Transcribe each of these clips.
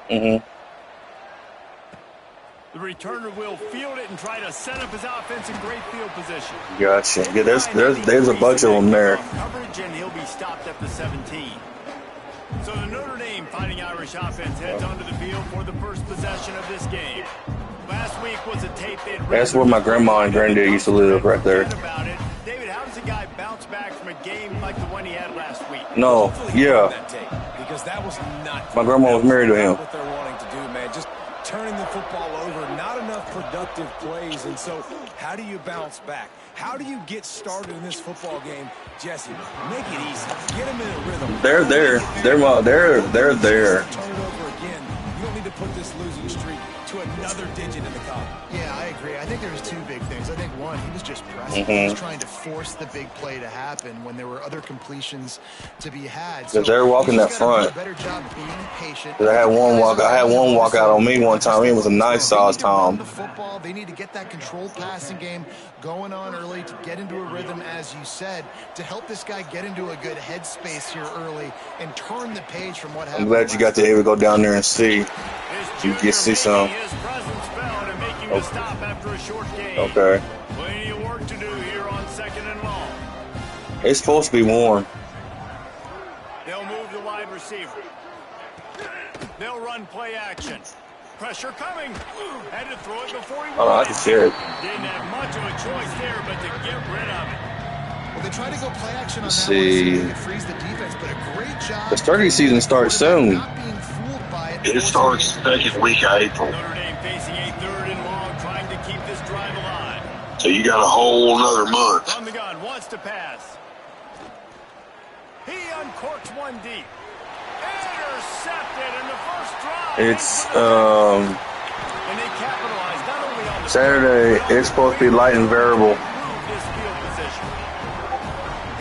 Mm-hmm. The returner will field it and try to set up his offense in great field position. Gotcha. Yeah, there's a bunch of them there. Coverage, and he'll be stopped at the 17. So the Notre Dame Fighting Irish offense heads onto the field for the first possession of this game. Last week was a tape they'd. That's where my grandma and granddad used to live, right there. David, how does a guy bounce back from a game like the one he had last week? No, yeah. Because that was not. My grandma was married to him. What they're wanting to do, man, just turning the football over, not enough productive plays, and so how do you bounce back? How do you get started in this football game, Jesse? Make it easy. Get them in a rhythm. They're there. They're there. Turn it over again. You don't need to put this losing streak to another digit in the column. Yeah, I agree. I think there was two big things. I think one, he was just pressing. He was trying to force the big play to happen when there were other completions to be had. So they're walking that front. Better job being patient. I had one walk out on me one time. It was a nice size Tom. The football, they need to get that controlled passing game going on early to get into a rhythm, as you said, to help this guy get into a good headspace here early and turn the page from what happened. I'm glad you got to able to go down there and see. You get to see some. Okay. Plenty of work to do here on 2nd and long. It's supposed to be warm. They'll move the wide receiver. They'll run play action. Pressure coming. Had to throw it before he I can see it. Didn't have much of a choice there, but to get rid of it. Well, they try to go play action on Let's that see. one, freeze the defense, but a great job. The turkey season starts soon. Not being fooled by it. It starts second week of April. Notre Dame facing a 3rd and long, trying to keep this drive alive. So you got a whole another month. From the gun, wants to pass. He uncorks one deep. Intercepted in the first drive. It's And they capitalize not only on the Saturday. It's supposed to be light and variable. this field position.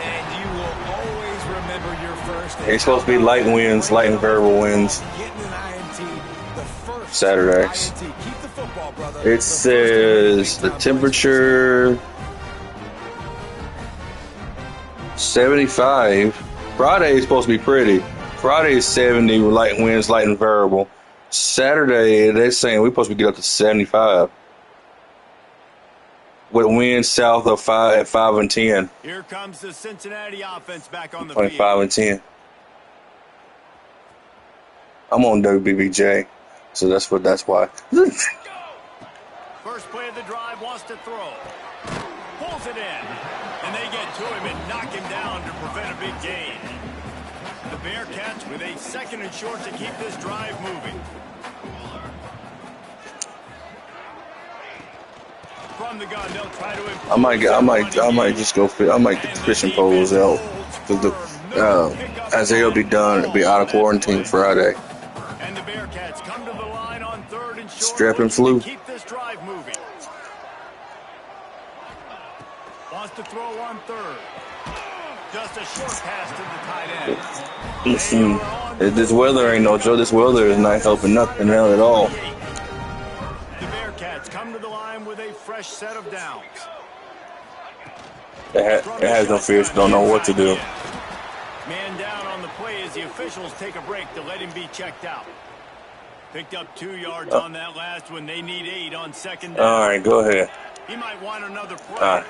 And you will always remember your first. It's supposed to be light winds, light and variable winds. Getting an INT, the first Saturdays. INT. Keep the football, brother. It says the temperature 75. Friday is supposed to be pretty. Friday is 70 with light winds, light and variable. Saturday, they're saying we're supposed to get up to 75. With winds south of 5 at 5 and 10. Here comes the Cincinnati offense back on the Like field. 5 and 10. I'm on WBBJ, so that's why. First play of the drive, wants to throw. Pulls it in. And they get to him and knock him down to prevent a big gain. The Bearcats with a 2nd and short to keep this drive moving. From the gun, they'll try to I might just go. I might get the fishing poles out because Isaiah will be done. It'll be out of quarantine Friday. And the Bearcats come to the line on 3rd and short. Strap and flu. Keep this drive moving. Wants to throw on 3rd. Just a short pass to the tight end. Listen, this weather ain't no joke. This weather is not helping nothing out at all. The Bearcats come to the line with a fresh set of downs. It has no fears. Don't know what to do. Man down on the play as the officials take a break to let him be checked out. Picked up 2 yards on that last one. They need 8 on 2nd down. All right, go ahead. He might want another play. All right.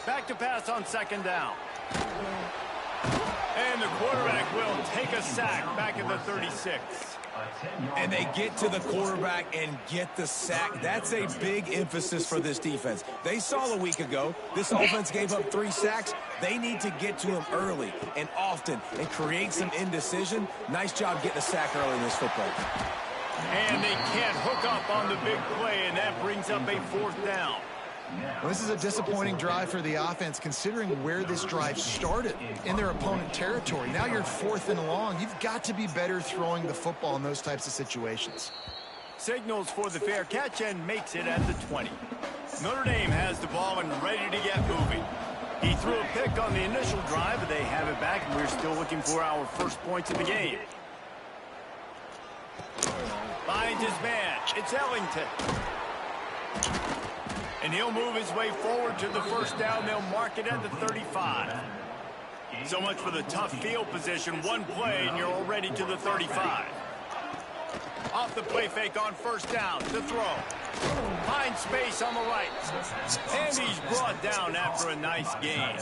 Back to pass on 2nd down. And the quarterback will take a sack back at the 36. And they get to the quarterback and get the sack. That's a big emphasis for this defense. They saw a week ago, this offense gave up 3 sacks. They need to get to him early and often and create some indecision. Nice job getting a sack early in this football. And they can't hook up on the big play, and that brings up a 4th down. Well, this is a disappointing drive for the offense, considering where this drive started in their opponent territory. Now you're 4th and long. You've got to be better throwing the football in those types of situations. Signals for the fair catch and makes it at the 20. Notre Dame has the ball and ready to get moving. He threw a pick on the initial drive, but they have it back, and we're still looking for our first points of the game. Finds his man. It's Ellington. And he'll move his way forward to the first down. They'll mark it at the 35. So much for the tough field position. One play, and you're already to the 35. Off the play fake on first down. The throw. Finds space on the right. And he's brought down after a nice gain.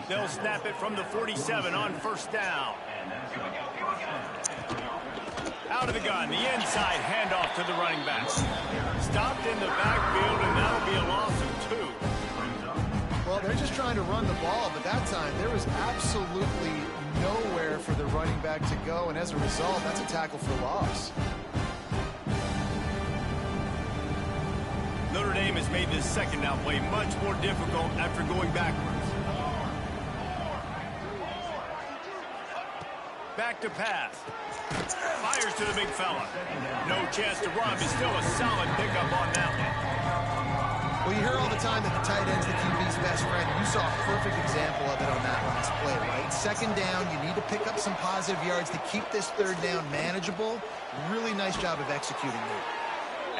They'll snap it from the 47 on first down. Out of the gun, the inside handoff to the running back. Stopped in the backfield, and that'll be a loss of 2. Well, they're just trying to run the ball, but that time there was absolutely nowhere for the running back to go, and as a result, that's a tackle for loss. Notre Dame has made this second down play much more difficult after going backwards. Back to pass. Fires to the big fella. No chance to run, but still a solid pickup on that one. Well, you hear all the time that the tight end's the QB's best friend. You saw a perfect example of it on that last play, right? Second down, you need to pick up some positive yards to keep this third down manageable. Really nice job of executing there.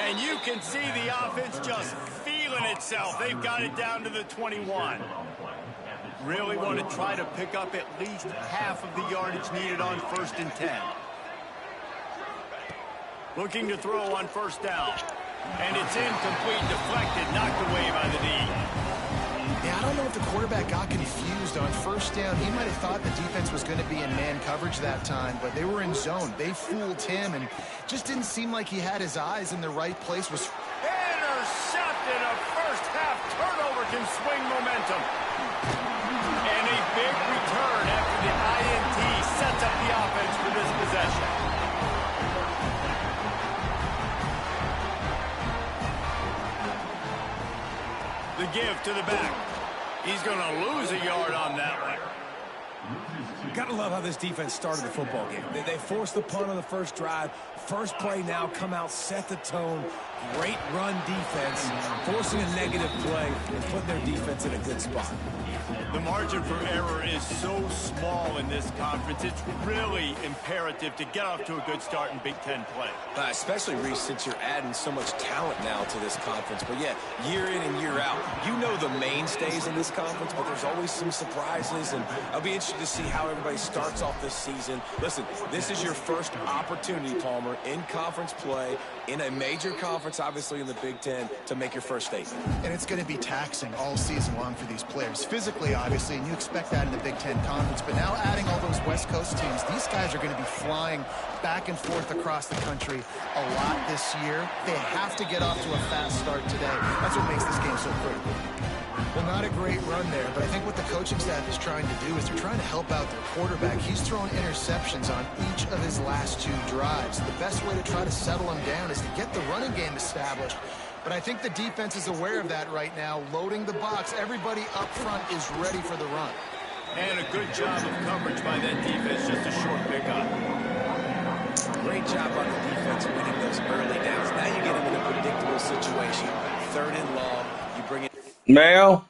And you can see the offense just feeling itself. They've got it down to the 21. Really want to try to pick up at least half of the yardage needed on 1st and 10. Looking to throw on first down. And it's incomplete, deflected, knocked away by the D. Yeah, I don't know if the quarterback got confused on first down. He might have thought the defense was going to be in man coverage that time, but they were in zone. They fooled him, and just didn't seem like he had his eyes in the right place. Was intercepted. A first half turnover can swing momentum. And a big return after the INT sets up the offense for this possession. The give to the back. He's going to lose a yard on that one. Gotta love how this defense started the football game. They forced the punt on the first drive. First play now, come out, set the tone. Great run defense, forcing a negative play and putting their defense in a good spot. The margin for error is so small in this conference. It's really imperative to get off to a good start in Big Ten play. Especially, Reese, since you're adding so much talent now to this conference. But, yeah, year in and year out, you know the mainstays in this conference, but there's always some surprises. And I'll be interested to see how everybody starts off this season. Listen, this is your first opportunity, Palmer, in conference play, in a major conference, obviously in the Big Ten, to make your first statement. And it's going to be taxing all season long for these players. Physically, obviously, and you expect that in the Big Ten Conference. But now adding all those West Coast teams, these guys are going to be flying back and forth across the country a lot this year. They have to get off to a fast start today. That's what makes this game so critical. Well, not a great run there, but I think what the coaching staff is trying to do is they're trying to help out their quarterback. He's thrown interceptions on each of his last 2 drives. The best way to try to settle him down is to get the running game established. But I think the defense is aware of that right now, loading the box. Everybody up front is ready for the run. And a good job of coverage by that defense, just a short pickup. Great job on the defense winning those early downs. Now you get them in a predictable situation. 3rd and long, you bring it. Now,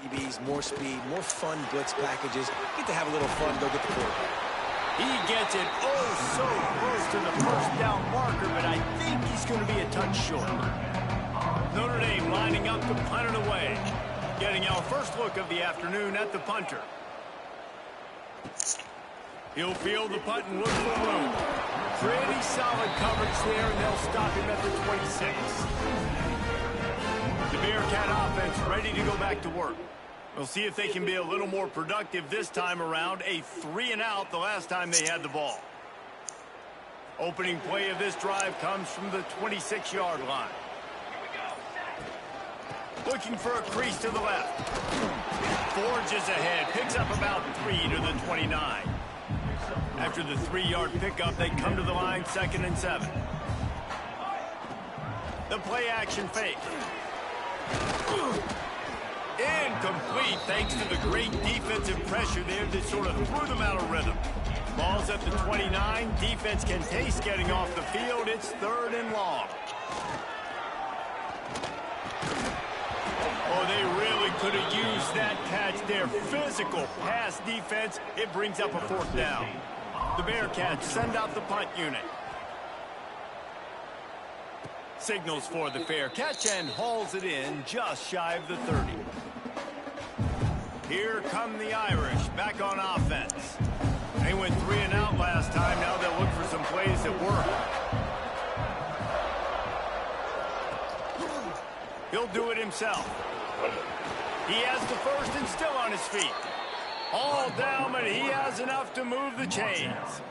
DBs, more speed, more fun blitz packages. Get to have a little fun, go get the quarterback. He gets it so close to the first down marker, but I think he's going to be a touch short. Notre Dame lining up to punt it away. Getting our first look of the afternoon at the punter. He'll field the punt and look for room. Pretty solid coverage there, and they'll stop him at the 26. The Bearcat offense ready to go back to work. We'll see if they can be a little more productive this time around. A 3-and-out the last time they had the ball. Opening play of this drive comes from the 26-yard line. Looking for a crease to the left. Forges ahead, picks up about 3 to the 29. After the 3-yard pickup, they come to the line, 2nd and 7. The play action fake. Incomplete thanks to the great defensive pressure there that sort of threw them out of rhythm. Ball's at the 29. Defense can taste getting off the field. It's 3rd and long. Oh, they really could have used that catch there. Physical pass defense. It brings up a 4th down. The Bearcats send out the punt unit. Signals for the fair catch and hauls it in just shy of the 30. Here come the Irish back on offense. They went 3 and out last time. Now they'll look for some plays that work. He'll do it himself. He has the first and still on his feet. All down, but he has enough to move the chains.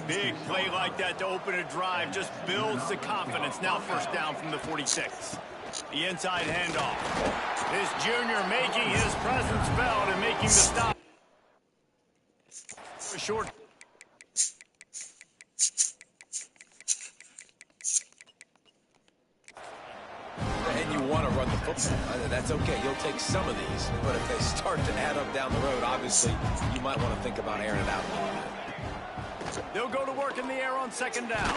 Big play like that to open a drive just builds the confidence. Now 1st down from the 46. The inside handoff. This junior making his presence felt and making the stop. Short. And you want to run the football. That's okay. You'll take some of these. But if they start to add up down the road, obviously, you might want to think about airing it out. They'll go to work in the air on 2nd down.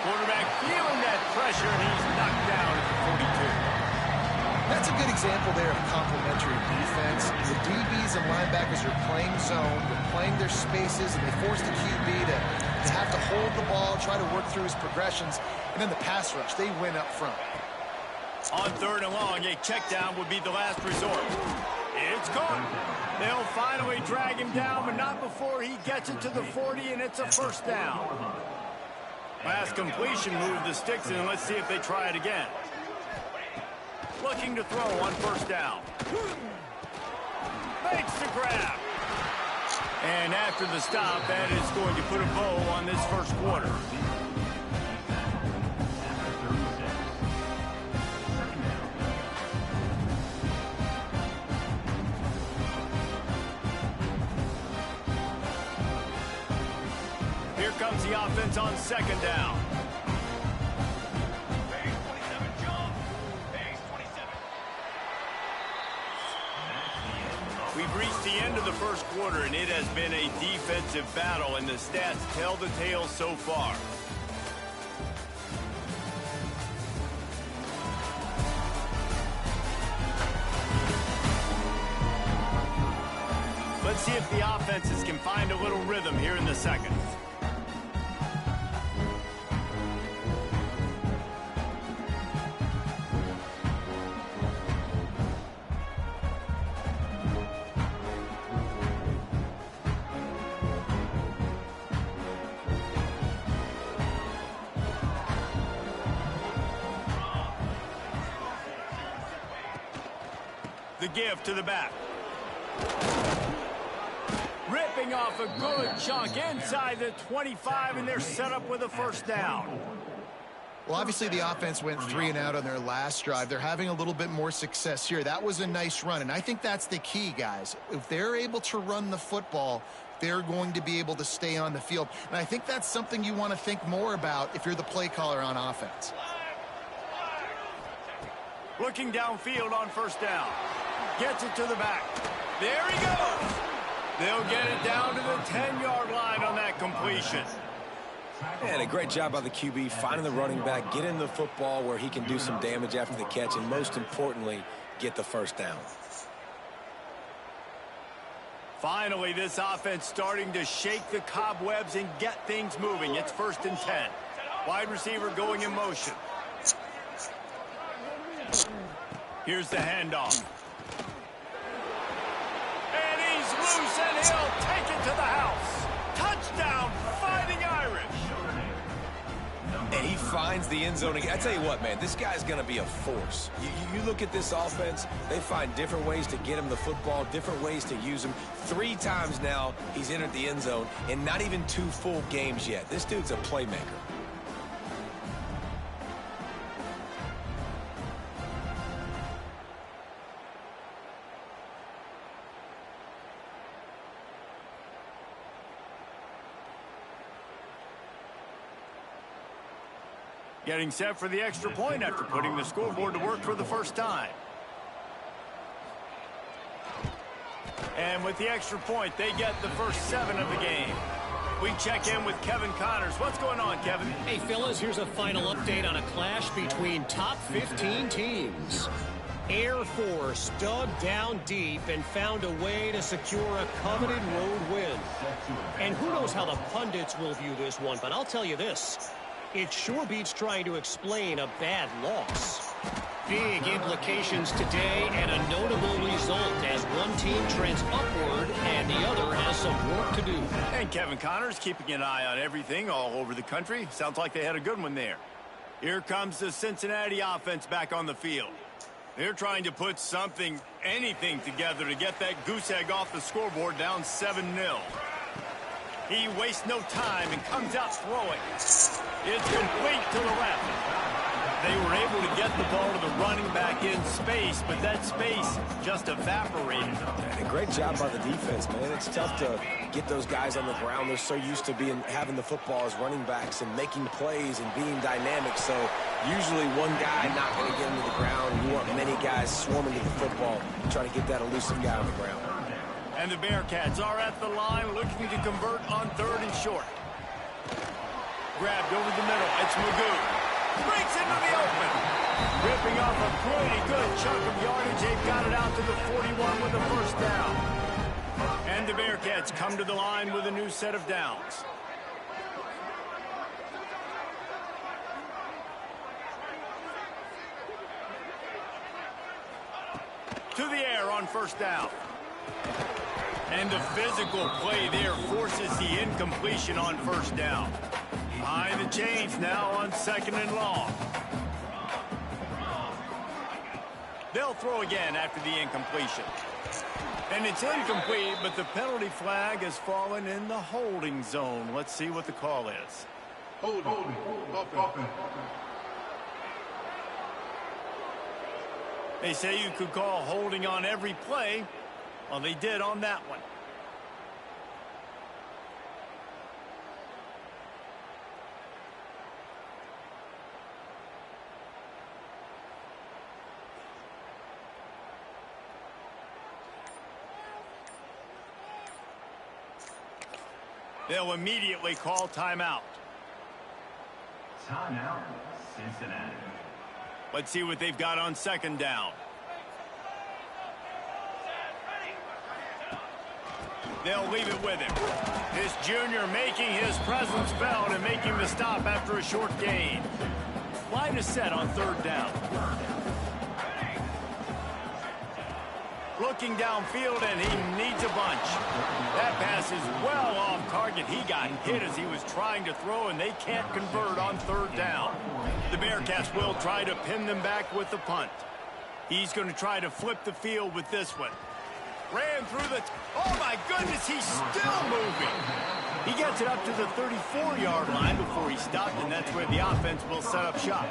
Quarterback feeling that pressure, and he's knocked down at the 42. That's a good example there of complementary defense. The DBs and linebackers are playing zone, they're playing their spaces, and they force the QB to have to hold the ball, try to work through his progressions, and then the pass rush, they win up front. On 3rd and long, a check down would be the last resort. It's caught. They'll finally drag him down, but not before he gets it to the 40, and it's a 1st down. Last completion moved the sticks in, and let's see if they try it again. Looking to throw on 1st down. Makes the grab. And after the stop, that is going to put a bow on this 1st quarter. Here comes the offense on 2nd down. We've reached the end of the 1st quarter, and it has been a defensive battle, and the stats tell the tale so far. Let's see if the offenses can find a little rhythm here in the 2nd. The give to the back. Ripping off a good chunk inside the 25, and they're set up with a 1st down. Well, obviously the offense went 3 and out on their last drive. They're having a little bit more success here. That was a nice run, and I think that's the key, guys. If they're able to run the football, they're going to be able to stay on the field. And I think that's something you want to think more about if you're the play caller on offense. Looking downfield on 1st down. Gets it to the back. There he goes. They'll get it down to the 10-yard line on that completion. And a great job by the QB finding the running back, getting the football where he can do some damage after the catch, and most importantly, get the 1st down. Finally, this offense starting to shake the cobwebs and get things moving. It's 1st and 10. Wide receiver going in motion. Here's the handoff. And he's loose, and he'll take it to the house. Touchdown, Fighting Irish. And he finds the end zone. I tell you what, man, this guy's going to be a force. You look at this offense, they find different ways to get him the football, different ways to use him. 3 times now he's entered the end zone, and not even 2 full games yet. This dude's a playmaker. Getting set for the extra point after putting the scoreboard to work for the first time. And with the extra point, they get the first 7 of the game. We check in with Kevin Connors. What's going on, Kevin? Hey, fellas, here's a final update on a clash between top 15 teams. Air Force dug down deep and found a way to secure a coveted road win. And who knows how the pundits will view this one, but I'll tell you this. It sure beats trying to explain a bad loss. Big implications today and a notable result as one team trends upward and the other has some work to do. And Kevin Connors keeping an eye on everything all over the country. Sounds like they had a good one there. Here comes the Cincinnati offense back on the field. They're trying to put something, anything together to get that goose egg off the scoreboard down 7-0. He wastes no time and comes out throwing. It's complete to the left. They were able to get the ball to the running back in space, but that space just evaporated. And a great job by the defense, man. It's tough to get those guys on the ground. They're so used to having the football as running backs and making plays and being dynamic. So usually one guy not going to get into the ground. You want many guys swarming to the football, try to get that elusive guy on the ground. And the Bearcats are at the line looking to convert on 3rd and short. Grabbed over the middle. It's Magoo. Breaks into the open. Ripping off a pretty good chunk of yardage. They've got it out to the 41 with a first down. And the Bearcats come to the line with a new set of downs. To the air on first down. And the physical play there forces the incompletion on first down. Behind the chains now on 2nd and long. They'll throw again after the incompletion. And it's incomplete, but the penalty flag has fallen in the holding zone. Let's see what the call is. Holding. They say you could call holding on every play. Well, they did on that one. They'll immediately call timeout. Timeout, Cincinnati. Let's see what they've got on 2nd down. They'll leave it with him. This junior making his presence felt and making the stop after a short gain. Line is set on 3rd down. Looking downfield, and he needs a bunch. That pass is well off target. He got hit as he was trying to throw, and they can't convert on 3rd down. The Bearcats will try to pin them back with the punt. He's going to try to flip the field with this one. Ran through the... Oh, my goodness, he's still moving. He gets it up to the 34-yard line before he stopped, and that's where the offense will set up shop.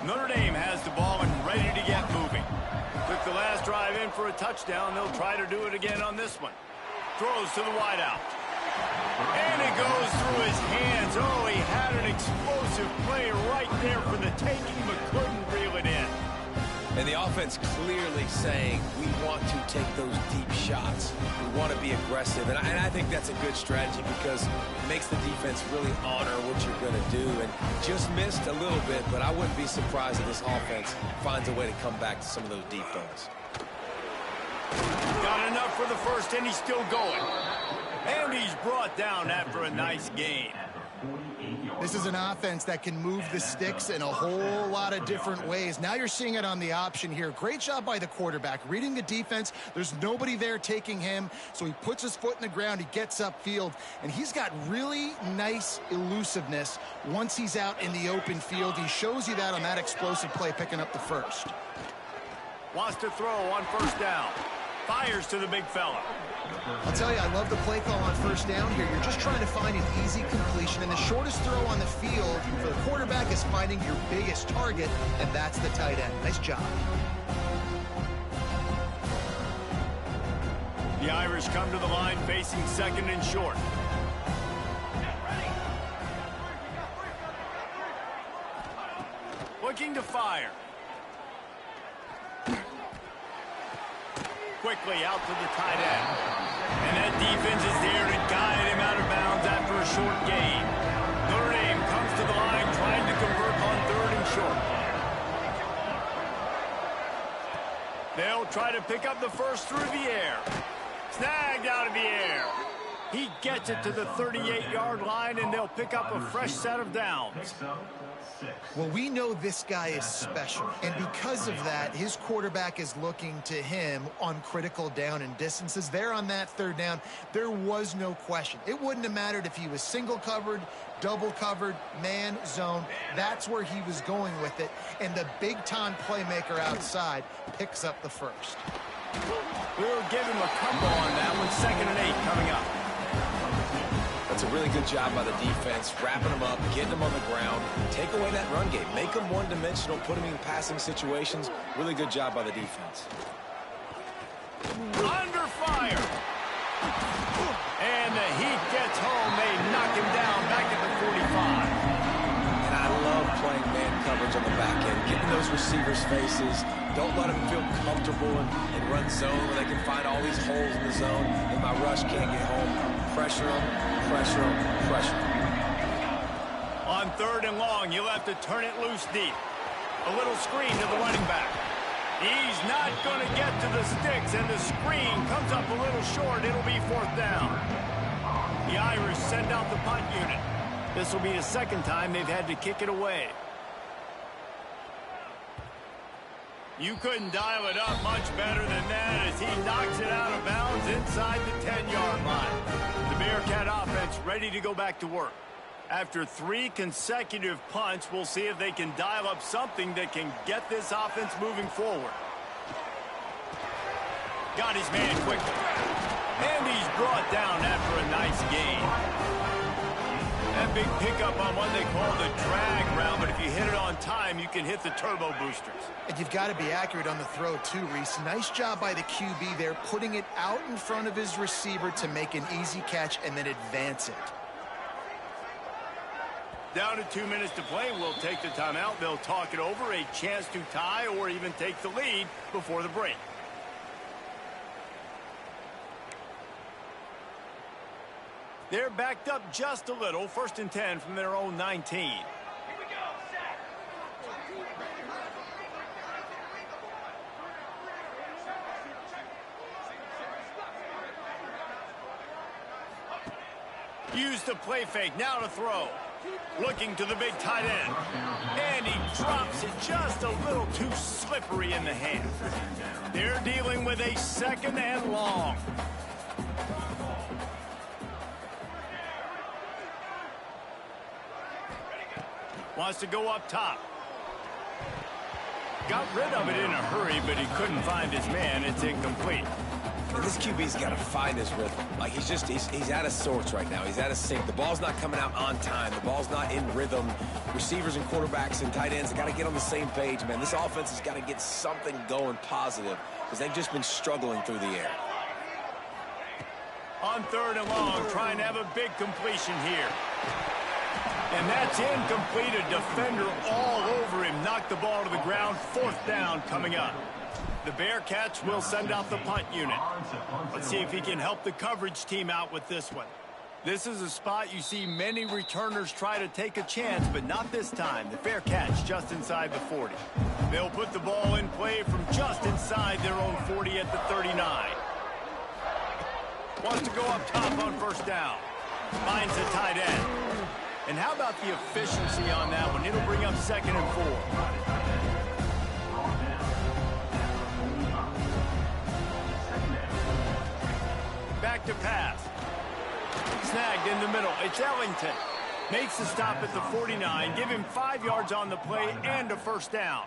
Notre Dame has the ball and ready to get moving. Took the last drive in for a touchdown. They'll try to do it again on this one. Throws to the wideout. And it goes through his hands. Oh, he had an explosive play right there for the taking, but couldn't reel it in. And the offense clearly saying, we want to take those deep shots. We want to be aggressive. And I think that's a good strategy because it makes the defense really honor what you're going to do. And just missed a little bit, but I wouldn't be surprised if this offense finds a way to come back to some of those deep throws. Got enough for the first, and he's still going. And he's brought down after a nice gain. This is an offense that can move the sticks in a whole lot of different ways. Now you're seeing it on the option here. Great job by the quarterback. Reading the defense, there's nobody there taking him, so he puts his foot in the ground, he gets upfield, and he's got really nice elusiveness once he's out in the open field. He shows you that on that explosive play, picking up the first. Wants to throw on 1st down. Fires to the big fella. I'll tell you, I love the play call on 1st down here. You're just trying to find an easy completion, and the shortest throw on the field for the quarterback is finding your biggest target, and that's the tight end. Nice job. The Irish come to the line facing 2nd and short. Looking to fire. Quickly out to the tight end. And that defense is there to guide him out of bounds after a short gain. Notre Dame comes to the line trying to convert on 3rd and short. They'll try to pick up the first through the air. Snagged out of the air. He gets it to the 38-yard line, and they'll pick up a fresh set of downs. Well, we know this guy is special, and because of that, his quarterback is looking to him on critical down and distances. There on that third down, there was no question. It wouldn't have mattered if he was single covered, double covered, man, zone. That's where he was going with it, and the big-time playmaker outside picks up the first. We'll give him a couple on that one. 2nd and 8 coming up. That's a really good job by the defense, wrapping them up, getting them on the ground, take away that run game, make them one-dimensional, put them in passing situations. Really good job by the defense. Under fire. And the heat gets home. They knock him down back at the 45. And I love playing man coverage on the back end, getting those receivers' faces. Don't let them feel comfortable and run zone where they can find all these holes in the zone and my rush can't get home. Pressure them, pressure them, pressure them. On 3rd and long, you'll have to turn it loose deep. A little screen to the running back. He's not going to get to the sticks, and the screen comes up a little short. It'll be 4th down. The Irish send out the punt unit. This will be the 2nd time they've had to kick it away. You couldn't dial it up much better than that as he knocks it out of bounds inside the 10-yard line. The Bearcat offense ready to go back to work. After 3 consecutive punts, we'll see if they can dial up something that can get this offense moving forward. Got his man quickly. And he's brought down after a nice gain. That big pickup on what they call the drag route, but if you hit it on time, you can hit the turbo boosters. And you've got to be accurate on the throw too, Reese. Nice job by the QB there, putting it out in front of his receiver to make an easy catch and then advance it. Down to 2 minutes to play. We'll take the timeout. They'll talk it over, a chance to tie or even take the lead before the break. They're backed up just a little. 1st and 10 from their own 19. Use the play fake. Now to throw. Looking to the big tight end. And he drops it just a little too slippery in the hand. They're dealing with a 2nd and long. Wants to go up top. Got rid of it in a hurry, but he couldn't find his man. It's incomplete. And this QB's got to find his rhythm. Like, he's out of sorts right now. He's out of sync. The ball's not coming out on time. The ball's not in rhythm. Receivers and quarterbacks and tight ends have got to get on the same page, man. This offense has got to get something going positive because they've just been struggling through the air. On 3rd and long, trying to have a big completion here. And that's incomplete. A defender all over him. Knocked the ball to the ground. 4th down coming up. The Bearcats will send out the punt unit. Let's see if he can help the coverage team out with this one. This is a spot you see many returners try to take a chance, but not this time. The fair catch just inside the 40. They'll put the ball in play from just inside their own 40 at the 39. Wants to go up top on 1st down. Finds the tight end. And how about the efficiency on that one? It'll bring up 2nd and 4. Back to pass. Snagged in the middle. It's Ellington. Makes the stop at the 49. Give him 5 yards on the play and a 1st down.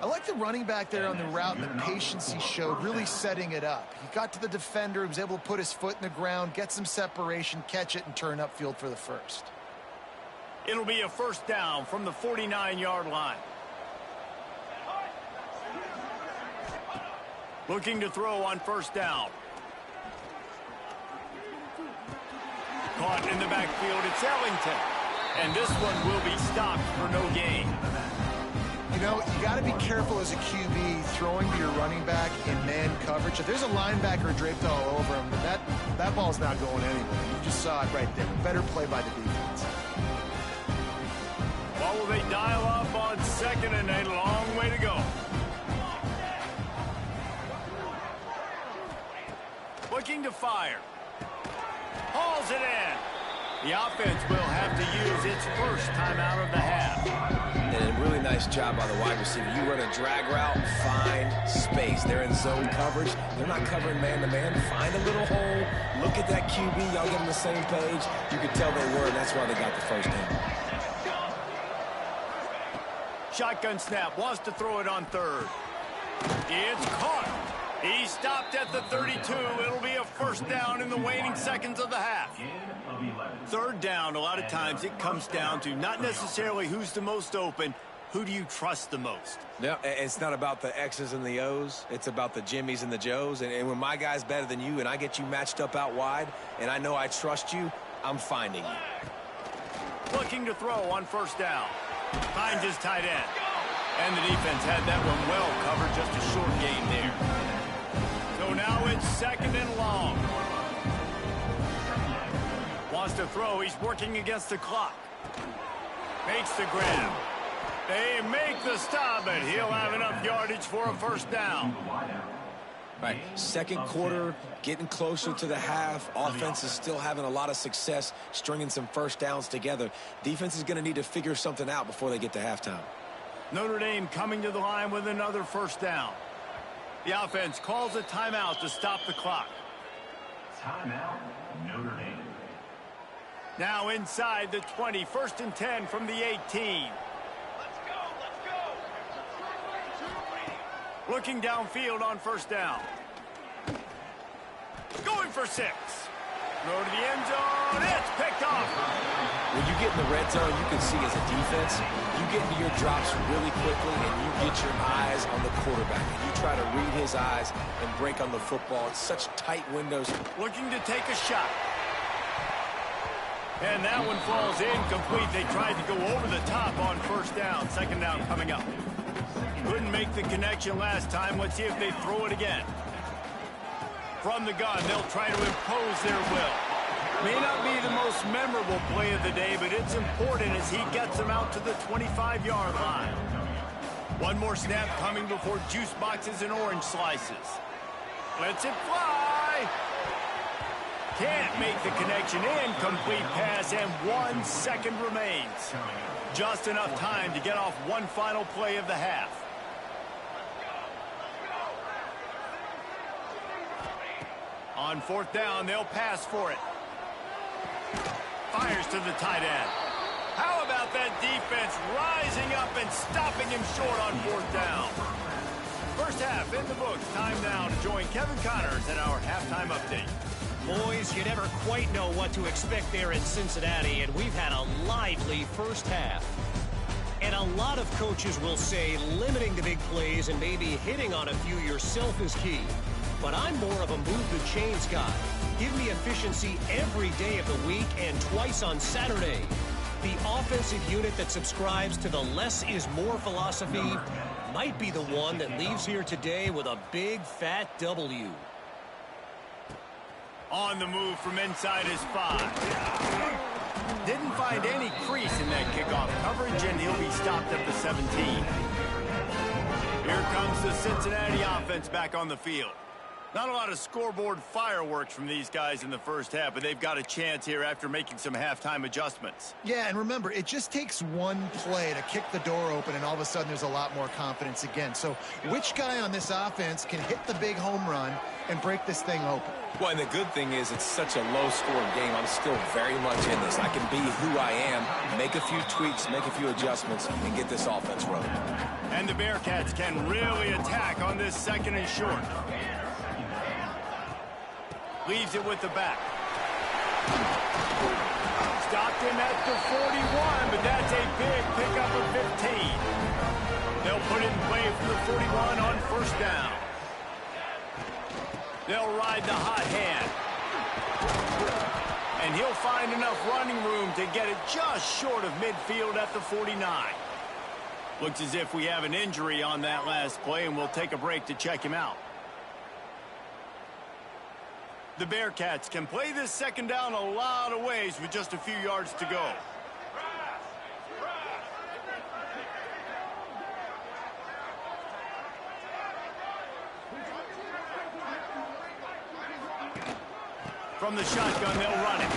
I like the running back there on the route and the patience he showed, really setting it up. He got to the defender, he was able to put his foot in the ground, get some separation, catch it, and turn upfield for the first. It'll be a 1st down from the 49-yard line. Looking to throw on 1st down. Caught in the backfield, it's Ellington. And this one will be stopped for no gain. You know, you got to be careful as a QB throwing to your running back in man coverage. If there's a linebacker draped all over him, that ball's not going anywhere. You just saw it right there. Better play by the defense. What will they dial up on 2nd and a long way to go? Looking to fire. Hauls it in. The offense will have to use its first timeout of the half. And a really nice job by the wide receiver. You run a drag route, find space. They're in zone coverage. They're not covering man-to-man. Find a little hole. Look at that QB. Y'all get on the same page. You could tell they were, and that's why they got the first down. Shotgun snap. Wants to throw it on third. It's caught. He stopped at the 32. It'll be a first down in the waning seconds of the half. Third down, a lot of times it comes down to not necessarily who's the most open, who do you trust the most? No, it's not about the X's and the O's. It's about the Jimmies and the Joes. And when my guy's better than you and I get you matched up out wide and I know I trust you, I'm finding you. Looking to throw on first down. Finds his tight end. And the defense had that one well covered, just a short gain there. So now it's second and long. Wants to throw. He's working against the clock. Makes the grab. They make the stop, but he'll have enough yardage for a first down. Right, second quarter, getting closer to the half. Offense is still having a lot of success stringing some first downs together. Defense is going to need to figure something out before they get to halftime. Notre Dame coming to the line with another first down. The offense calls a timeout to stop the clock. Timeout, Notre Dame. Now inside the 20, first and 10 from the 18. Looking downfield on first down. Going for 6. Throw to the end zone. It's picked off. When you get in the red zone, you can see as a defense, you get into your drops really quickly and you get your eyes on the quarterback. And you try to read his eyes and break on the football. It's such tight windows. Looking to take a shot. And that one falls incomplete. They tried to go over the top on first down. Second down coming up. Couldn't make the connection last time. Let's see if they throw it again. From the gun, they'll try to impose their will. May not be the most memorable play of the day, but it's important as he gets them out to the 25-yard line. One more snap coming before juice boxes and orange slices. Lets it fly. Can't make the connection. Incomplete pass, and 1 second remains. Just enough time to get off one final play of the half. On fourth down, they'll pass for it. Fires to the tight end. How about that defense rising up and stopping him short on fourth down? First half in the books. Time now to join Kevin Connors in our halftime update. Boys, you never quite know what to expect there in Cincinnati, and we've had a lively first half. And a lot of coaches will say limiting the big plays and maybe hitting on a few yourself is key. But I'm more of a move the chains guy. Give me efficiency every day of the week and twice on Saturday. The offensive unit that subscribes to the less is more philosophy might be the one that leaves here today with a big fat W. On the move from inside his 5. Didn't find any crease in that kickoff coverage, and he'll be stopped at the 17. Here comes the Cincinnati offense back on the field. Not a lot of scoreboard fireworks from these guys in the first half, but they've got a chance here after making some halftime adjustments. Yeah, and remember, it just takes one play to kick the door open, and all of a sudden there's a lot more confidence again. So which guy on this offense can hit the big home run and break this thing open? Well, and the good thing is it's such a low-scoring game. I'm still very much in this. I can be who I am, make a few tweaks, make a few adjustments, and get this offense rolling. And the Bearcats can really attack on this second and short. Leaves it with the back. Stopped him at the 41, but that's a big pickup of 15. They'll put it in play from the 41 on first down. They'll ride the hot hand. And he'll find enough running room to get it just short of midfield at the 49. Looks as if we have an injury on that last play, and we'll take a break to check him out. The Bearcats can play this second down a lot of ways with just a few yards to go. from the shotgun. They'll run it.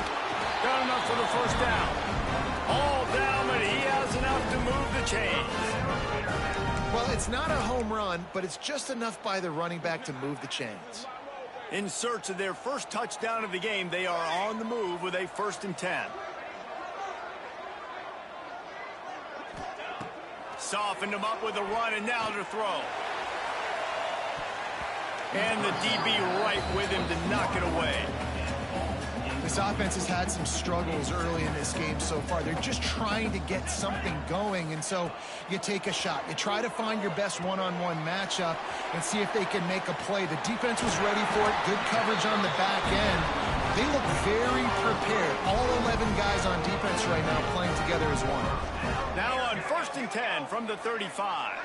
Got enough for the first down. All down, but he has enough to move the chains. Well, it's not a home run, but it's just enough by the running back to move the chains. In search of their first touchdown of the game, they are on the move with a 1st and 10. Softened him up with a run, and now to throw. And the DB right with him to knock it away. This offense has had some struggles early in this game so far. They're just trying to get something going, and so you take a shot. You try to find your best one-on-one matchup and see if they can make a play. The defense was ready for it. Good coverage on the back end. They look very prepared. All 11 guys on defense right now playing together as one. Now on 1st and 10 from the 35.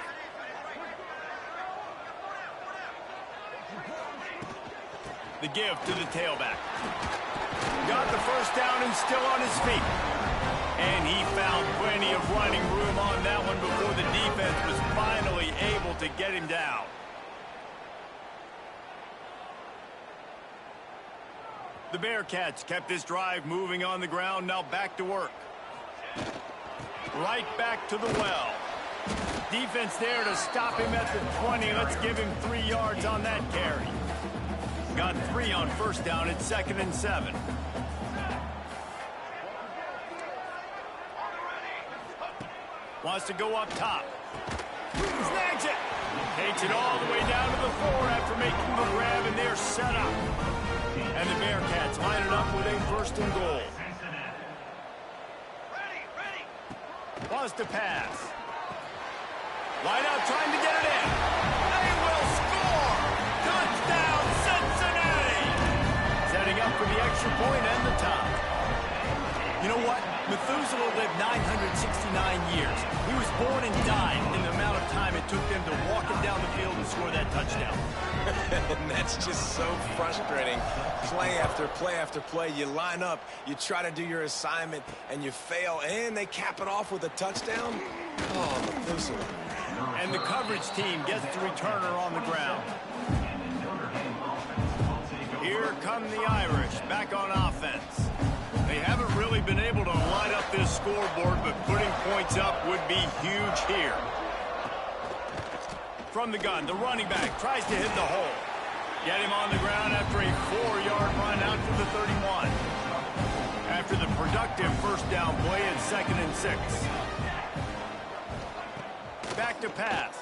The give to the tailback. Got the first down and still on his feet. And he found plenty of running room on that one before the defense was finally able to get him down. The Bearcats kept this drive moving on the ground. Now back to work. Right back to the well. Defense there to stop him at the 20. Let's give him 3 yards on that carry. Got 3 on first down at 2nd and 7. Wants to go up top. Snags it. Takes it all the way down to the 4 after making the grab, and they're set up. And the Bearcats line it up with a 1st and goal. Wants to pass. Line out trying to get it in. They will score. Touchdown, Cincinnati. Setting up for the extra point and the top. You know what? Methuselah lived 969 years. He was born and died in the amount of time it took them to walk him down the field and score that touchdown. And that's just so frustrating. Play after play after play. You line up, you try to do your assignment, and you fail, and they cap it off with a touchdown. Oh, Methuselah. And the coverage team gets the returner on the ground. Here come the Irish back on offense. They haven't really been able to line up this scoreboard, but putting points up would be huge here. From the gun, the running back tries to hit the hole. Get him on the ground after a 4-yard run out to the 31. After the productive first down play at 2nd and 6. Back to pass.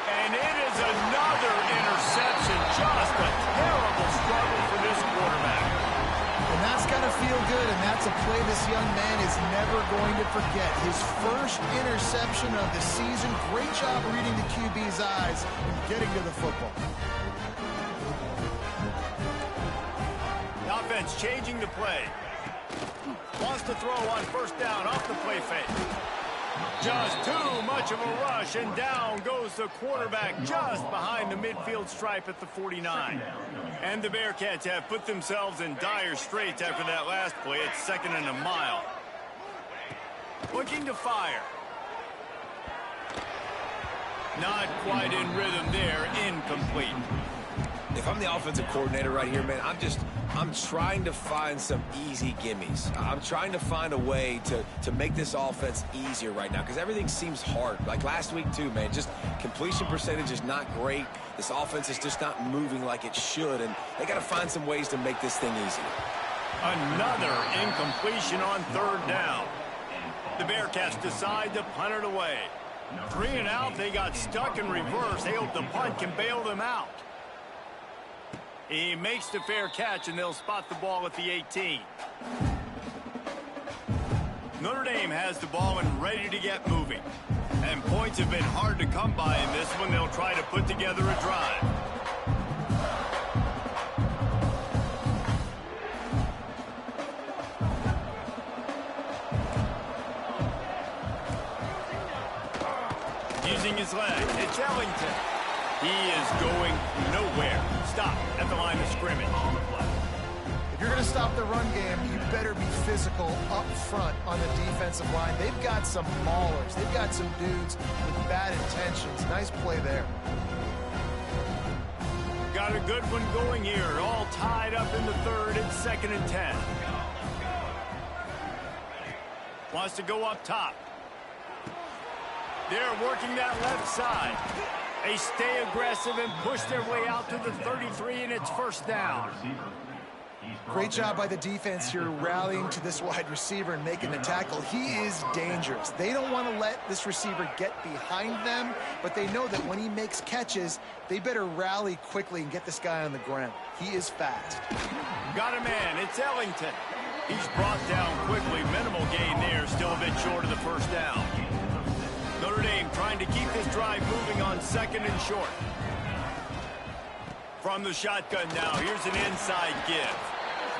And it is another interception. Just a terrible struggle for this quarterback. And that's got to feel good, and that's a play this young man is never going to forget. His first interception of the season. Great job reading the QB's eyes and getting to the football. The offense changing the play. Wants to throw on first down off the play fake. Just too much of a rush, and down goes the quarterback just behind the midfield stripe at the 49. And the Bearcats have put themselves in dire straits after that last play. It's 2nd and a mile. Looking to fire. Not quite in rhythm there, incomplete. If I'm the offensive coordinator right here, man, I'm trying to find some easy gimmies. I'm trying to find a way to make this offense easier right now because everything seems hard. Like last week too, man, just completion percentage is not great. This offense is just not moving like it should, and they got to find some ways to make this thing easy. Another incompletion on 3rd down. The Bearcats decide to punt it away. 3 and out, they got stuck in reverse. They hope the punt can bail them out. He makes the fair catch, and they'll spot the ball at the 18. Notre Dame has the ball and ready to get moving. And points have been hard to come by in this one. They'll try to put together a drive. Using his leg, it's Ellington. He is going nowhere. Stop at the line of scrimmage. If you're going to stop the run game, you better be physical up front on the defensive line. They've got some maulers. They've got some dudes with bad intentions. Nice play there. got a good one going here. All tied up in the third. It's 2nd and 10. Wants to go up top. They're working that left side. They stay aggressive and push their way out to the 33, and it's 1st down. Great job by the defense here rallying to this wide receiver and making the tackle. He is dangerous. They don't want to let this receiver get behind them, but they know that when he makes catches, they better rally quickly and get this guy on the ground. He is fast. Got a man. It's Ellington. He's brought down quickly. Minimal gain there. Still a bit short of the 1st down. Notre Dame trying to keep this drive moving on 2nd and short. From the shotgun now, here's an inside give.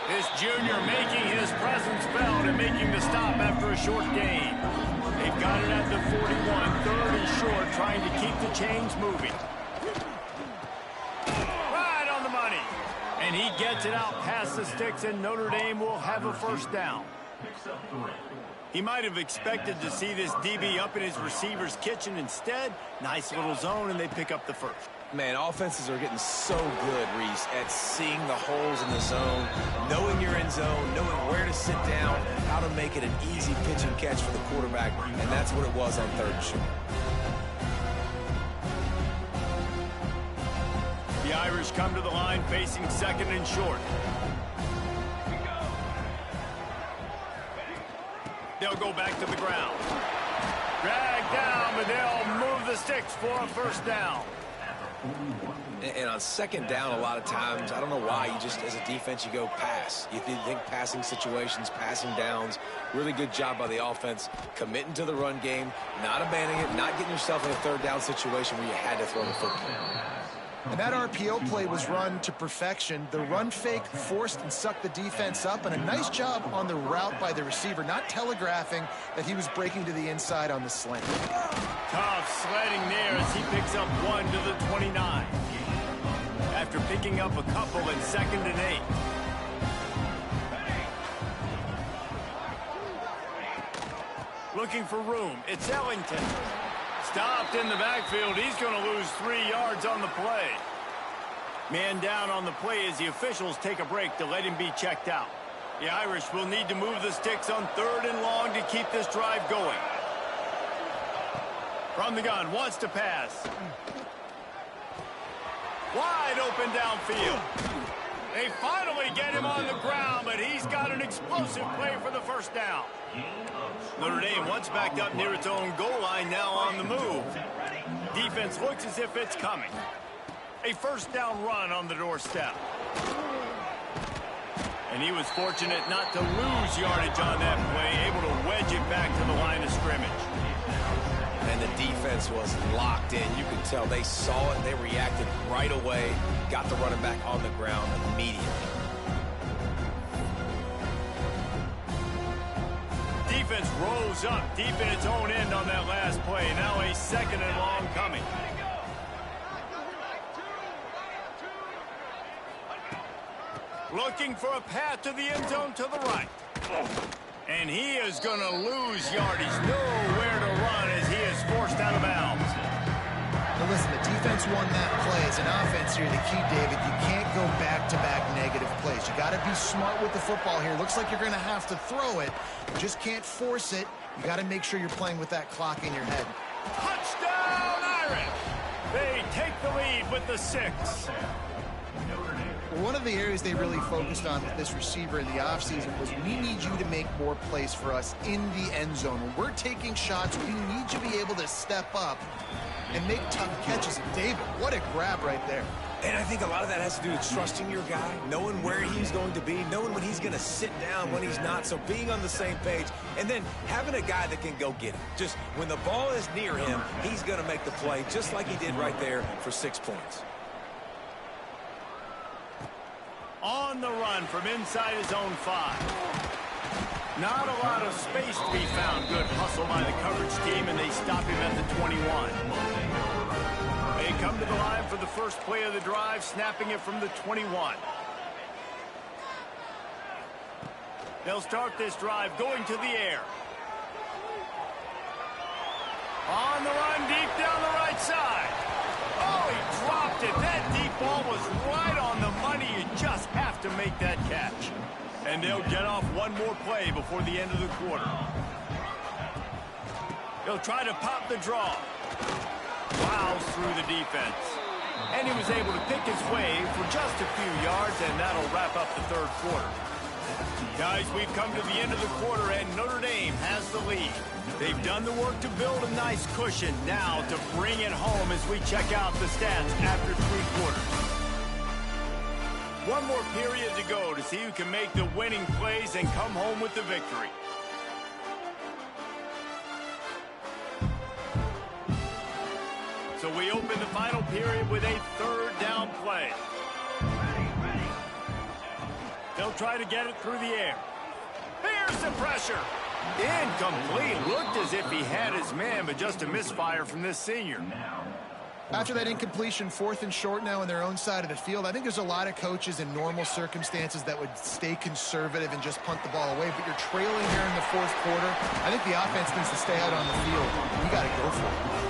This junior making his presence felt and making the stop after a short gain. They've got it at the 41, 3rd and short, trying to keep the chains moving. Right on the money. And he gets it out past the sticks, and Notre Dame will have a 1st down. He might have expected to see this DB up in his receiver's kitchen. Instead, nice little zone, and they pick up the 1st. Man, offenses are getting so good, Reese, at seeing the holes in the zone, knowing you're in zone, knowing where to sit down, how to make it an easy pitch and catch for the quarterback, and that's what it was on 3rd and short. The Irish come to the line facing 2nd and short. They'll go back to the ground. Drag down, but they'll move the sticks for a 1st down. And on 2nd down, a lot of times, I don't know why, you just, as a defense, you go pass. You think passing situations, passing downs. Really good job by the offense, committing to the run game, not abandoning it, not getting yourself in a 3rd down situation where you had to throw the football. And that RPO play was run to perfection. The run fake forced and sucked the defense up, and a nice job on the route by the receiver, not telegraphing that he was breaking to the inside on the slant. Tough sledding there as he picks up 1 to the 29. After picking up a couple in 2nd and 8. Looking for room. It's Ellington. Stopped in the backfield. He's going to lose 3 yards on the play. Man down on the play as the officials take a break to let him be checked out. The Irish will need to move the sticks on 3rd and long to keep this drive going. From the gun, wants to pass. Wide open downfield. They finally get him on the ground, but he's got an explosive play for the 1st down. Notre Dame once backed up near its own goal line, now on the move. Defense looks as if it's coming. A 1st down run on the doorstep. And he was fortunate not to lose yardage on that play, able to wedge it back to the line of scrimmage. And the defense was locked in. You could tell they saw it. They reacted right away. Got the running back on the ground immediately. Defense rose up deep in its own end on that last play. Now a 2nd and long coming. Looking for a path to the end zone to the right. And he is going to lose yardage. Nowhere to run as he is forced out of bounds. Now listen, the defense won that play. As an offense here, the key, David, you can't go back-to-back negative plays. You got to be smart with the football here. Looks like you're going to have to throw it. You just can't force it. You got to make sure you're playing with that clock in your head. Touchdown, Irish! They take the lead with the 6. One of the areas they really focused on with this receiver in the offseason was we need you to make more plays for us in the end zone. When we're taking shots, we need you to be able to step up and make tough catches. And David, what a grab right there. And I think a lot of that has to do with trusting your guy, knowing where he's going to be, knowing when he's going to sit down, when he's not. So being on the same page, and then having a guy that can go get it. Just when the ball is near him, he's going to make the play, just like he did right there for 6 points. On the run from inside his own 5. Not a lot of space to be found. Good hustle by the coverage team, and they stop him at the 21. They come to the line for the first play of the drive, snapping it from the 21. They'll start this drive going to the air. On the run, deep down the right side. Oh, he dropped dropped it. That deep ball was right on the money. You just have to make that catch. And they'll get off one more play before the end of the quarter. He'll try to pop the draw. Plows through the defense. And he was able to pick his way for just a few yards, and that'll wrap up the third quarter. Guys, we've come to the end of the quarter, and Notre Dame has the lead. They've done the work to build a nice cushion. Now to bring it home as we check out the stats after 3 quarters. One more period to go to see who can make the winning plays and come home with the victory. So we open the final period with a third down play. They'll try to get it through the air. Here's the pressure. Incomplete. Looked as if he had his man, but just a misfire from this senior. After that incompletion, 4th and short now on their own side of the field, I think there's a lot of coaches in normal circumstances that would stay conservative and just punt the ball away. But you're trailing here in the 4th quarter. I think the offense needs to stay out on the field. You got to go for it.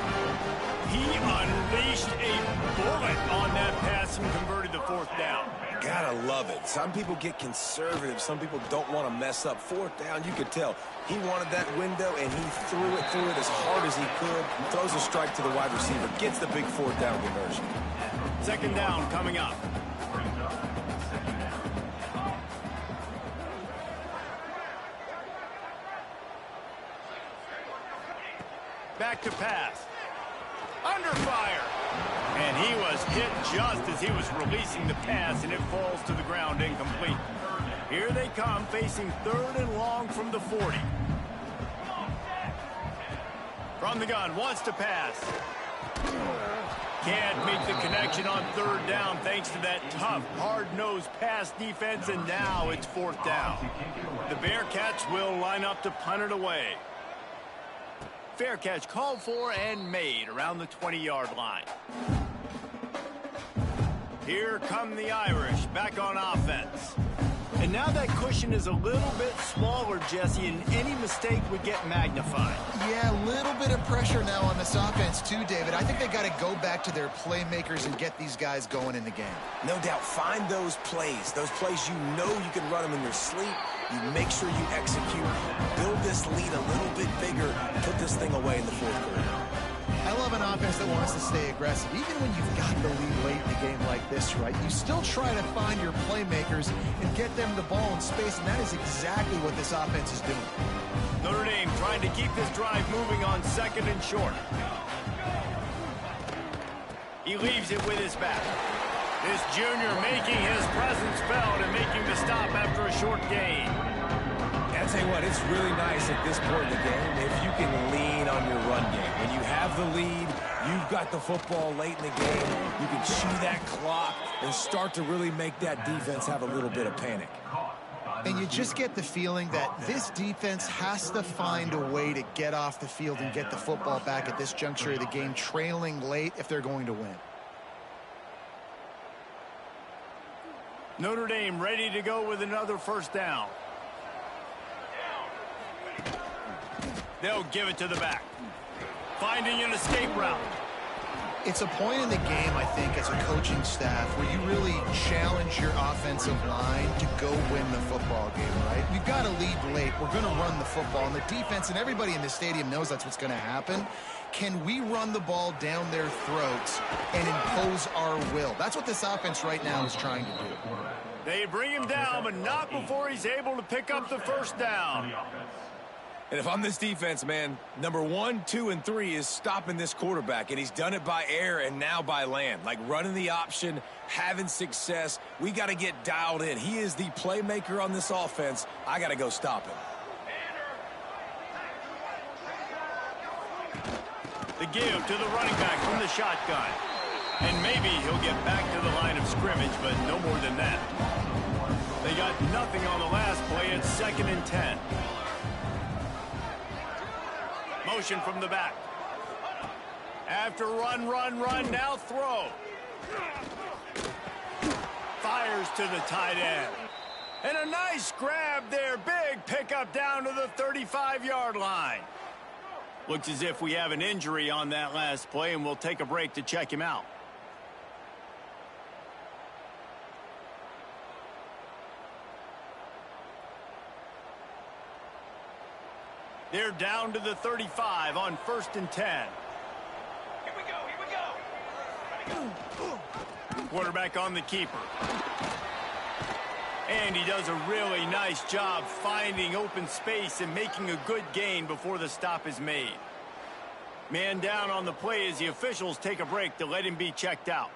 He unleashed a bullet on that pass and converted the 4th down. Gotta love it. Some people get conservative. Some people don't want to mess up. 4th down, you could tell. He wanted that window, and he threw it as hard as he could. Throws a strike to the wide receiver. Gets the big 4th down conversion. 2nd down coming up. Back to pass. Under fire. And he was hit just as he was releasing the pass, and it falls to the ground incomplete. Here they come, facing 3rd and long from the 40. From the gun, wants to pass. Can't make the connection on 3rd down thanks to that tough, hard-nosed pass defense, and now it's 4th down. The Bearcats will line up to punt it away. Fair catch called for and made around the 20-yard line. Here come the Irish back on offense. And now that cushion is a little bit smaller, Jesse, and any mistake would get magnified. Yeah, a little bit of pressure now on this offense too, David. I think they got to go back to their playmakers and get these guys going in the game. No doubt. Find those plays you know you can run them in your sleep. You make sure you execute. Build this lead a little bit bigger. Put this thing away in the 4th quarter. I love an offense that wants to stay aggressive. Even when you've got the lead late in the game like this, right, you still try to find your playmakers and get them the ball in space, and that is exactly what this offense is doing. Notre Dame trying to keep this drive moving on 2nd and short. He leaves it with his back. This junior making his presence felt and making the stop after a short gain. I'll tell you what, it's really nice at this point in the game if you can lean on your run game. When you have the lead, you've got the football late in the game, you can chew that clock and start to really make that defense have a little bit of panic. And you just get the feeling that this defense has to find a way to get off the field and get the football back at this juncture of the game, trailing late if they're going to win. Notre Dame ready to go with another 1st down. They'll give it to the back. Finding an escape route. It's a point in the game, I think, as a coaching staff where you really challenge your offensive line to go win the football game, right? We've got to lead late. We're going to run the football. And the defense and everybody in the stadium knows that's what's going to happen. Can we run the ball down their throats and impose our will? That's what this offense right now is trying to do. They bring him down, but not before he's able to pick up the 1st down. And if I'm this defense, man, number 1, 2, and 3 is stopping this quarterback, and he's done it by air and now by land. Like running the option, having success. We got to get dialed in. He is the playmaker on this offense. I got to go stop him. The give to the running back from the shotgun. And maybe he'll get back to the line of scrimmage, but no more than that. They got nothing on the last play. It's 2nd and 10. Motion from the back. After run, now throw. Fires to the tight end. And a nice grab there. Big pickup down to the 35-yard line. Looks as if we have an injury on that last play, and we'll take a break to check him out. They're down to the 35 on 1st and 10. Here we go. Quarterback on the keeper. And he does a really nice job finding open space and making a good gain before the stop is made. Man down on the play as the officials take a break to let him be checked out.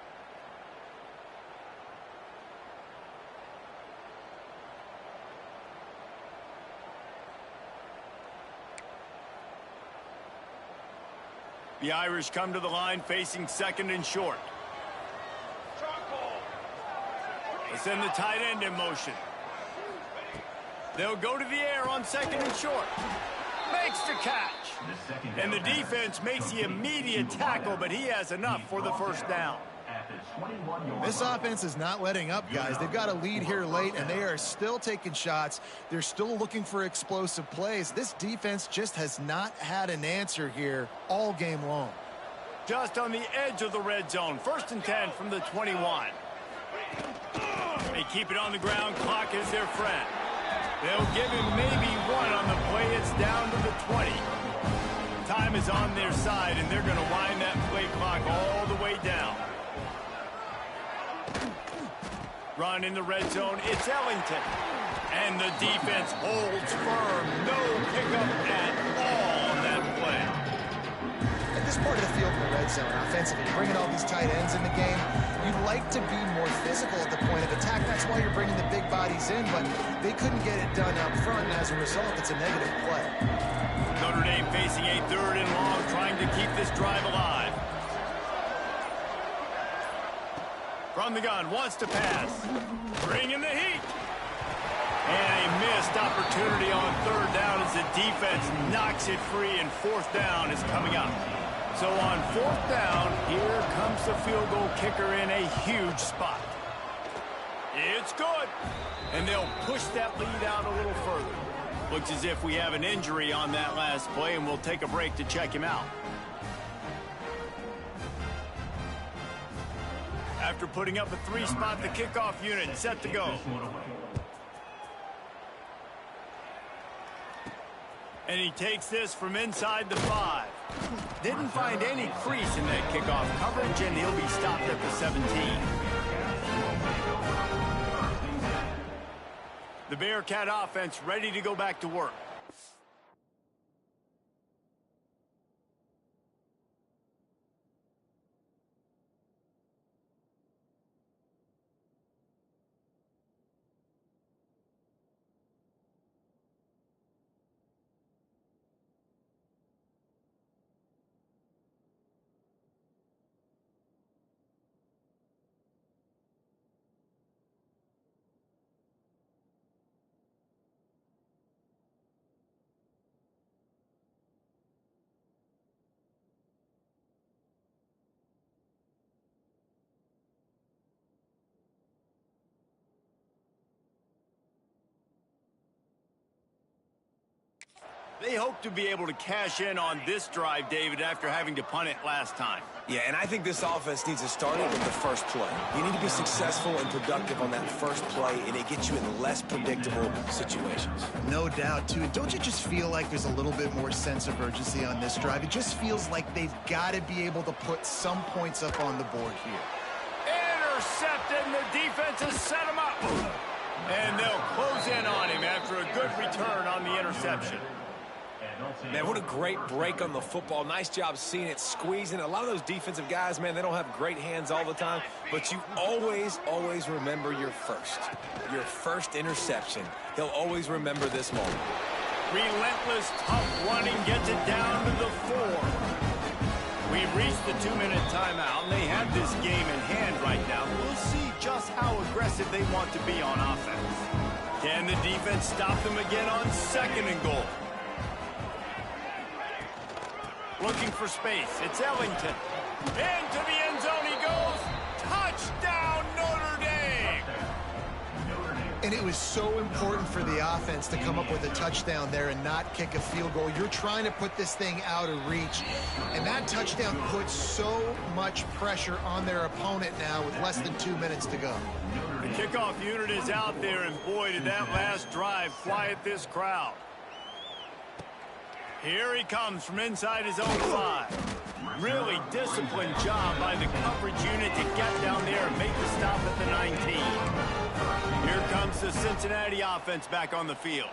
The Irish come to the line facing 2nd and short. They send the tight end in motion. They'll go to the air on 2nd and short. Makes the catch. And the defense makes the immediate tackle, but he has enough for the 1st down. This offense is not letting up, guys. They've got a lead here late, and they are still taking shots. They're still looking for explosive plays. This defense just has not had an answer here all game long. Just on the edge of the red zone. 1st and 10 from the 21. They keep it on the ground. Clock is their friend. They'll give him maybe one on the play. It's down to the 20. Time is on their side, and they're going to wind that play clock all the way down. Run in the red zone. It's Ellington. And the defense holds firm. No pickup at all on that play. At this part of the field in the red zone, offensively, bringing all these tight ends in the game, you'd like to be more physical at the point of attack. That's why you're bringing the big bodies in, but they couldn't get it done up front, and as a result, it's a negative play. Notre Dame facing a 3rd and long, trying to keep this drive alive. From the gun, wants to pass. Bring in the heat. And a missed opportunity on 3rd down as the defense knocks it free, and 4th down is coming up. So on 4th down, here comes the field goal kicker in a huge spot. It's good. And they'll push that lead out a little further. Looks as if we have an injury on that last play, and we'll take a break to check him out. After putting up a 3-spot, the kickoff unit set to go. And he takes this from inside the 5. Didn't find any crease in that kickoff coverage, and he'll be stopped at the 17. The Bearcat offense ready to go back to work. They hope to be able to cash in on this drive, David, after having to punt it last time. Yeah, and I think this offense needs to start it with the first play. You need to be successful and productive on that first play, and it gets you in less predictable situations. No doubt, too. Don't you just feel like there's a little bit more sense of urgency on this drive? It just feels like they've got to be able to put some points up on the board here. Intercepted, and the defense has set him up. And they'll close in on him after a good return on the interception. Man, what a great break on the football. Nice job seeing it, squeezing. A lot of those defensive guys, man, they don't have great hands all the time, but you always remember your first interception. He'll always remember this moment. Relentless, tough running gets it down to the 4. We've reached the 2-minute timeout, and they have this game in hand right now. We'll see just how aggressive they want to be on offense. Can the defense stop them again on 2nd and goal? Looking for space. It's Ellington. Into the end zone he goes. Touchdown, Notre Dame! And it was so important for the offense to come up with a touchdown there and not kick a field goal. You're trying to put this thing out of reach. And that touchdown puts so much pressure on their opponent now with less than 2 minutes to go. The kickoff unit is out there, and boy, did that last drive quiet this crowd. Here he comes from inside his own 5. Really disciplined job by the coverage unit to get down there and make the stop at the 19. Here comes the Cincinnati offense back on the field.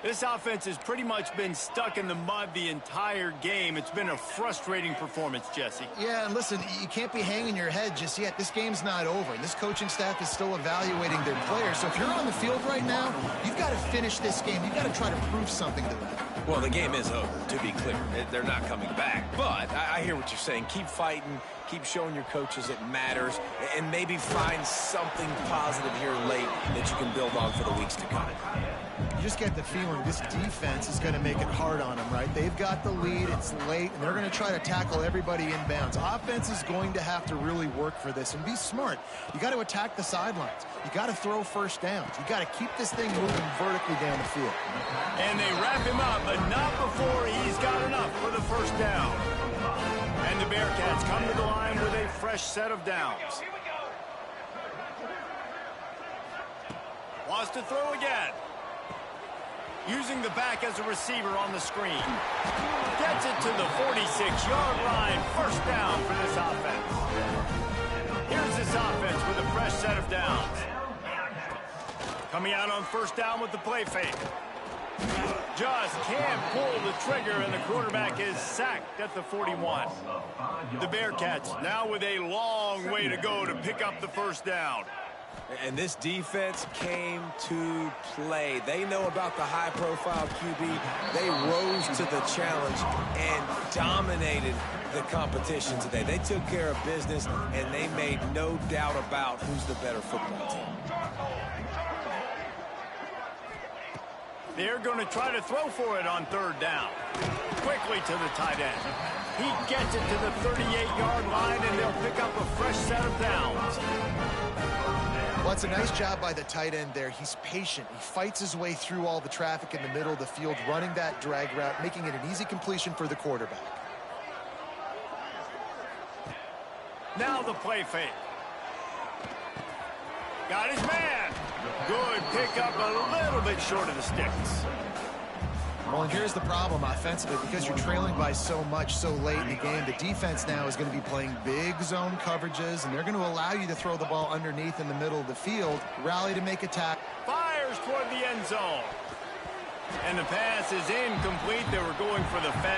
This offense has pretty much been stuck in the mud the entire game. It's been a frustrating performance, Jesse. Yeah, and listen, you can't be hanging your head just yet. This game's not over. This coaching staff is still evaluating their players. So if you're on the field right now, you've got to finish this game. You've got to try to prove something to them. Well, the game is over, to be clear. They're not coming back. But I hear what you're saying. Keep fighting. Keep showing your coaches it matters. And maybe find something positive here late that you can build on for the weeks to come. You just get the feeling this defense is going to make it hard on them, right? They've got the lead. It's late, and they're going to try to tackle everybody inbounds. Offense is going to have to really work for this and be smart. You got to attack the sidelines. You got to throw first downs. You got to keep this thing moving vertically down the field. And they wrap him up, but not before he's got enough for the first down. And the Bearcats come to the line with a fresh set of downs. Wants to throw again. Using the back as a receiver on the screen. Gets it to the 46-yard line. First down for this offense. Here's this offense with a fresh set of downs. Coming out on first down with the play fake. Just can't pull the trigger, and the quarterback is sacked at the 41. The Bearcats now with a long way to go to pick up the first down. And this defense came to play. They know about the high-profile QB. They rose to the challenge and dominated the competition today. They took care of business, and they made no doubt about who's the better football team. They're going to try to throw for it on third down. Quickly to the tight end. He gets it to the 38-yard line, and they'll pick up a fresh set of downs. Well, it's a nice job by the tight end there. He's patient. He fights his way through all the traffic in the middle of the field, running that drag route, making it an easy completion for the quarterback. Now the play fake. Got his man. Good pickup, a little bit short of the sticks. Well, and here's the problem offensively. Because you're trailing by so much so late in the game, the defense now is going to be playing big zone coverages, and they're going to allow you to throw the ball underneath in the middle of the field, rally to make a tackle. Fires toward the end zone. And the pass is incomplete. They were going for the fed